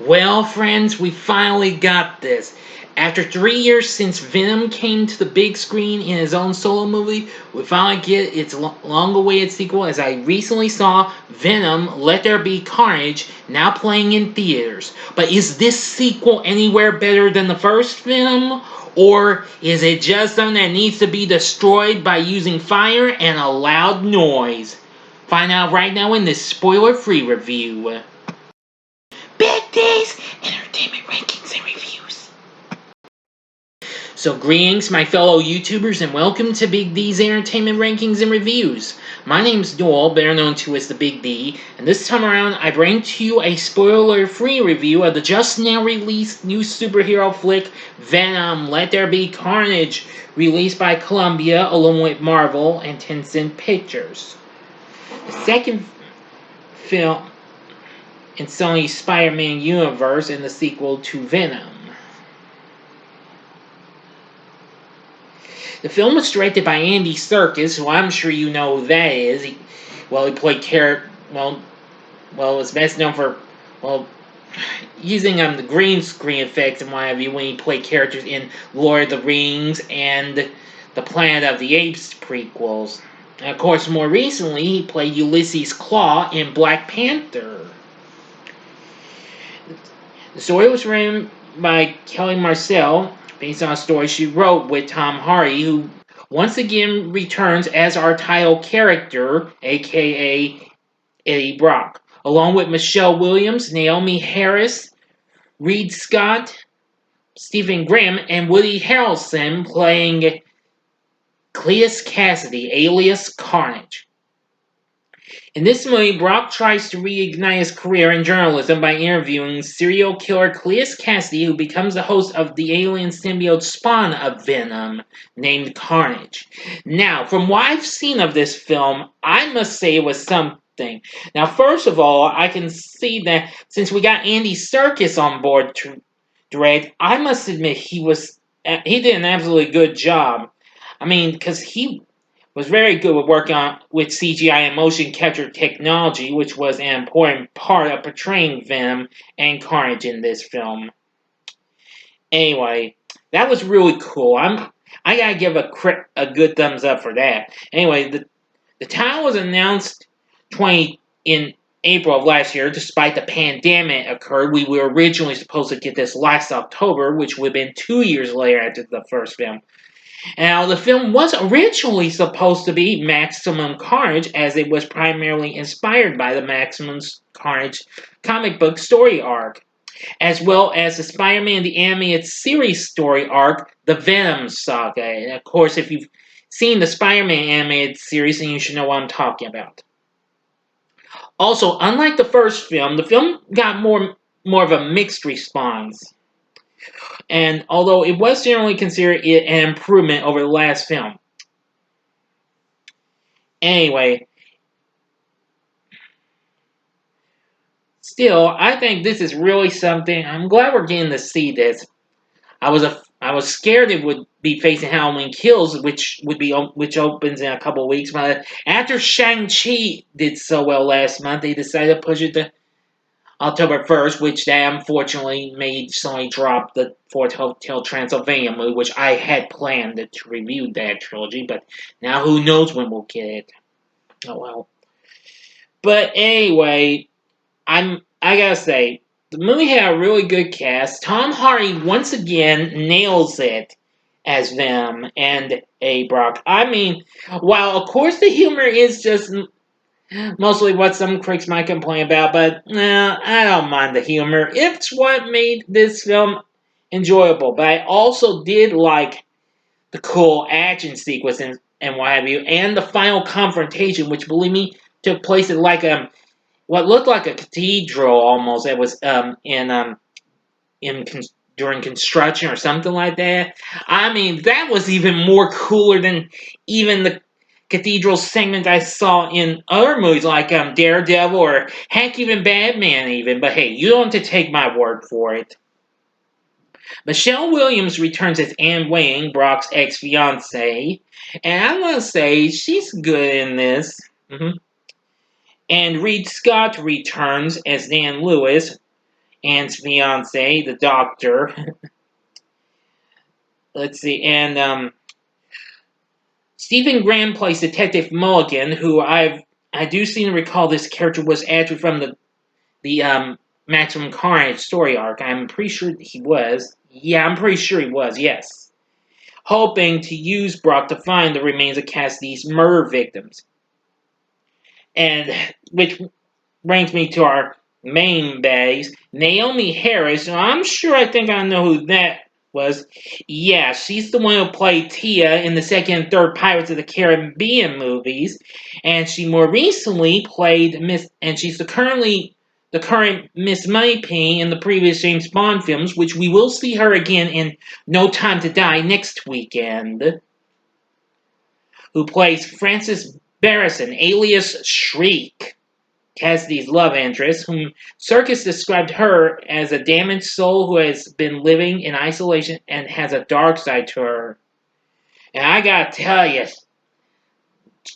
Well, friends, we finally got this. After 3 years since Venom came to the big screen in his own solo movie, we finally get its long-awaited sequel as I recently saw Venom, Let There Be Carnage, now playing in theaters. But is this sequel anywhere better than the first Venom? Or is it just something that needs to be destroyed by using fire and a loud noise? Find out right now in this spoiler-free review. Big D's Entertainment Rankings and Reviews. So greetings my fellow YouTubers and welcome to Big D's Entertainment Rankings and Reviews. My name's Noel, better known to as the Big D, and this time around I bring to you a spoiler-free review of the just now released new superhero flick Venom, Let There Be Carnage, released by Columbia along with Marvel and Tencent Pictures. The second film in Sony's Spider-Man universe and the sequel to Venom. The film was directed by Andy Serkis, who I'm sure you know who that is. He played was best known for, using the green screen effects and what have you when he played characters in Lord of the Rings and the Planet of the Apes prequels. And of course, more recently, he played Ulysses Klaue in Black Panther. The story was written by Kelly Marcel, based on a story she wrote with Tom Hardy, who once again returns as our title character, aka Eddie Brock, along with Michelle Williams, Naomie Harris, Reed Scott, Stephen Graham, and Woody Harrelson playing Cletus Cassidy, alias Carnage. In this movie, Brock tries to reignite his career in journalism by interviewing serial killer Cletus Cassidy, who becomes the host of the alien symbiote spawn of Venom, named Carnage. Now, from what I've seen of this film, I must say it was something. Now, first of all, I can see that since we got Andy Serkis on board to direct, I must admit he did an absolutely good job. I mean, because he was very good with working with CGI and motion capture technology, which was an important part of portraying Venom and Carnage in this film. Anyway, that was really cool. I gotta give a good thumbs up for that. Anyway, the title was announced in April of last year, despite the pandemic occurred. We were originally supposed to get this last October, which would have been 2 years later after the first film. Now, the film was originally supposed to be Maximum Carnage, as it was primarily inspired by the Maximum Carnage comic book story arc, as well as the Spider-Man the Animated Series story arc, the Venom Saga. And of course, if you've seen the Spider-Man animated series, then you should know what I'm talking about. Also, unlike the first film, the film got more of a mixed response. And although it was generally considered an improvement over the last film. Anyway, still, I think this is really something. I'm glad we're getting to see this. I was scared it would be facing Halloween Kills, which opens in a couple of weeks. But after Shang-Chi did so well last month, they decided to push it to October 1st, which that unfortunately made Sony drop the Fourth Hotel Transylvania movie, which I had planned to review that trilogy, but now who knows when we'll get it. Oh well. But anyway, I gotta say, the movie had a really good cast. Tom Hardy once again nails it as Venom and A. Brock. I mean, while of course the humor is just mostly what some critics might complain about, but I don't mind the humor. It's what made this film enjoyable. But I also did like the cool action sequence and what have you, and the final confrontation, which, believe me, took place in like what looked like a cathedral almost. That was during construction or something like that. I mean, that was even more cooler than even the cathedral segment I saw in other movies like Daredevil or heck, even Batman even. But hey, you don't have to take my word for it. Michelle Williams returns as Anne Wayne, Brock's ex-fiancée, and I want to say she's good in this. And Reed Scott returns as Dan Lewis, Ann's fiance, the doctor. Let's see, and Stephen Graham plays Detective Mulligan, who I do seem to recall this character was actually from the Maximum Carnage story arc. I'm pretty sure he was. Yeah, I'm pretty sure he was. Yes, hoping to use Brock to find the remains of Cassidy's murder victims, and which brings me to our main bags, Naomie Harris. I think I know who that was. Yeah, she's the one who played Tia in the second and third Pirates of the Caribbean movies, and she more recently played Miss, and she's the current Miss Moneypenny in the previous James Bond films, which we will see her again in No Time to Die next weekend. Who plays Frances Barrison, alias Shriek, Cassidy's love interest, whom Serkis described her as a damaged soul who has been living in isolation and has a dark side to her. And I gotta tell you,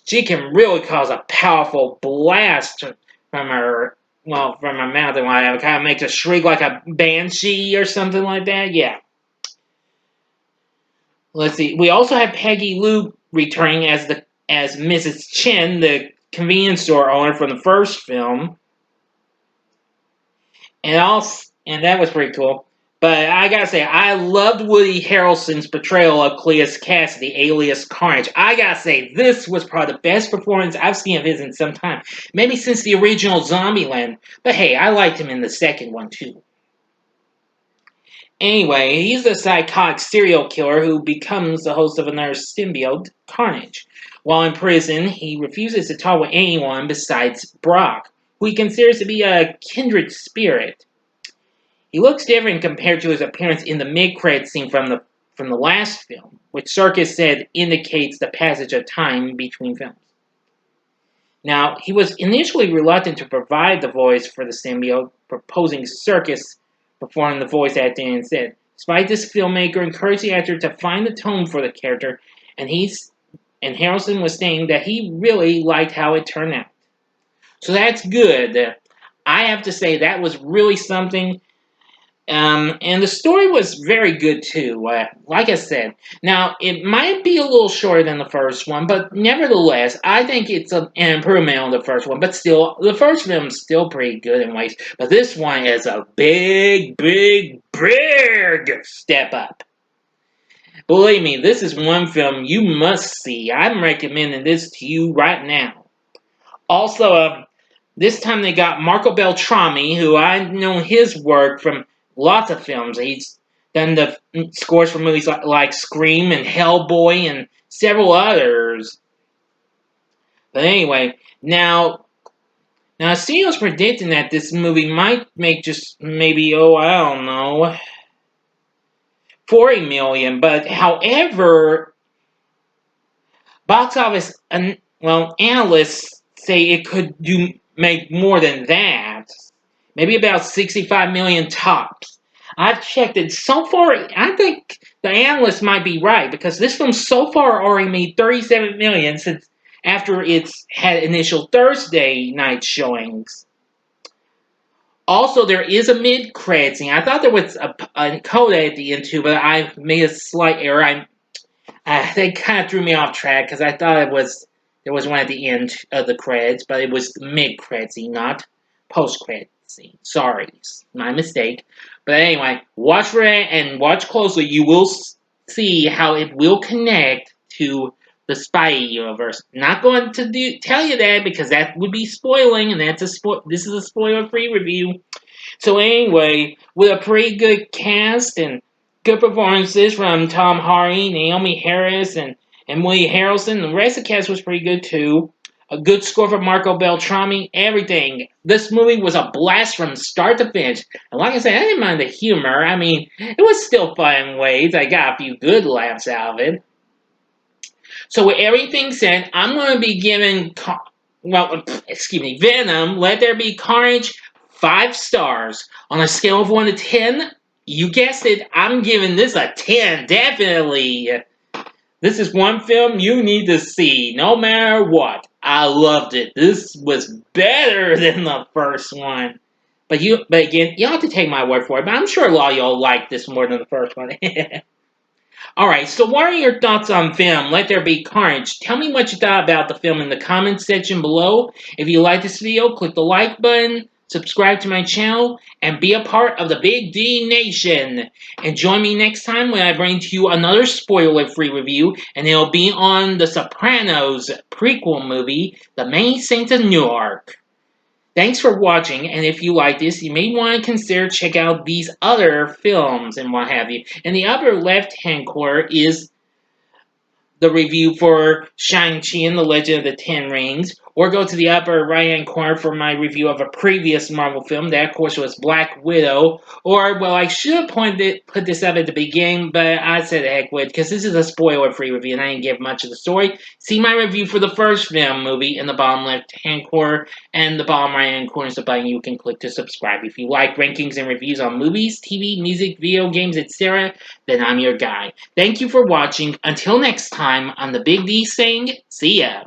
she can really cause a powerful blast from her, from her mouth and whatever. Kind of makes her shriek like a banshee or something like that. Yeah. Let's see. We also have Peggy Lou returning as Mrs. Chen, the convenience store owner from the first film. And that was pretty cool. But I gotta say, I loved Woody Harrelson's portrayal of Cleus Cassidy, alias Carnage. I gotta say, this was probably the best performance I've seen of his in some time. Maybe since the original Zombieland. But hey, I liked him in the second one too. Anyway, he's a psychotic serial killer who becomes the host of another symbiote, Carnage. While in prison, he refuses to talk with anyone besides Brock, who he considers to be a kindred spirit. He looks different compared to his appearance in the mid-credit scene from the last film, which Serkis said indicates the passage of time between films. Now, he was initially reluctant to provide the voice for the symbiote, proposing Serkis perform the voice acting instead. Despite this, filmmaker encouraged the actor to find the tone for the character, and Harrelson was saying that he really liked how it turned out. So that's good. I have to say that was really something. And the story was very good too, like I said. Now, it might be a little shorter than the first one, but nevertheless, I think it's an improvement on the first one. But still, the first film's still pretty good in ways. But this one is a big, big, big step up. Believe me, this is one film you must see. I'm recommending this to you right now. Also, this time they got Marco Beltrami, who I know his work from lots of films. He's done the scores for movies like Scream and Hellboy and several others. But anyway, now CEO's predicting that this movie might make just maybe, I don't know, 40 million. But however, box office, analysts say it could make more than that. Maybe about 65 million tops. I've checked it. So far, I think the analysts might be right because this film so far already made 37 million since after it's had initial Thursday night showings. Also, there is a mid-credit scene. I thought there was a coda at the end too, but I made a slight error. They kind of threw me off track because I thought there was one at the end of the credits, but it was the mid-credit scene, not post-credit scene. Sorry, my mistake. But anyway, watch for it and watch closely. You will see how it will connect to the Spidey universe. Not going to tell you that because that would be spoiling, and this is a spoiler-free review. So anyway, with a pretty good cast and good performances from Tom Hardy, Naomie Harris, and Woody Harrelson. The rest of the cast was pretty good too. A good score for Marco Beltrami. Everything. This movie was a blast from start to finish. And like I said, I didn't mind the humor. I mean, it was still fun in ways. I got a few good laughs out of it. So with everything said, I'm going to be giving, Venom, Let There Be Carnage, 5 stars. On a scale of 1 to 10, you guessed it, I'm giving this a 10, definitely. This is one film you need to see, no matter what. I loved it. This was better than the first one. But again, you have to take my word for it. But I'm sure a lot of y'all like this more than the first one. Alright, so what are your thoughts on Venom? Let There Be Carnage. Tell me what you thought about the film in the comments section below. If you like this video, click the like button, subscribe to my channel, and be a part of the Big D Nation. And join me next time when I bring to you another spoiler-free review, and it'll be on The Sopranos prequel movie, The Many Saints of Newark. Thanks for watching, and if you like this, you may want to consider check out these other films and what have you. In the upper left-hand corner is the review for Shang-Chi and the Legend of the Ten Rings, or go to the upper right-hand corner for my review of a previous Marvel film. That, of course, was Black Widow. Or, well, I should have put this up at the beginning, but I said heck with, because this is a spoiler-free review, and I didn't give much of the story. See my review for the first Venom movie in the bottom left-hand corner, and the bottom right-hand corner is a button you can click to subscribe. If you like rankings and reviews on movies, TV, music, video games, etc., then I'm your guy. Thank you for watching. Until next time, I'm the Big D saying, see ya.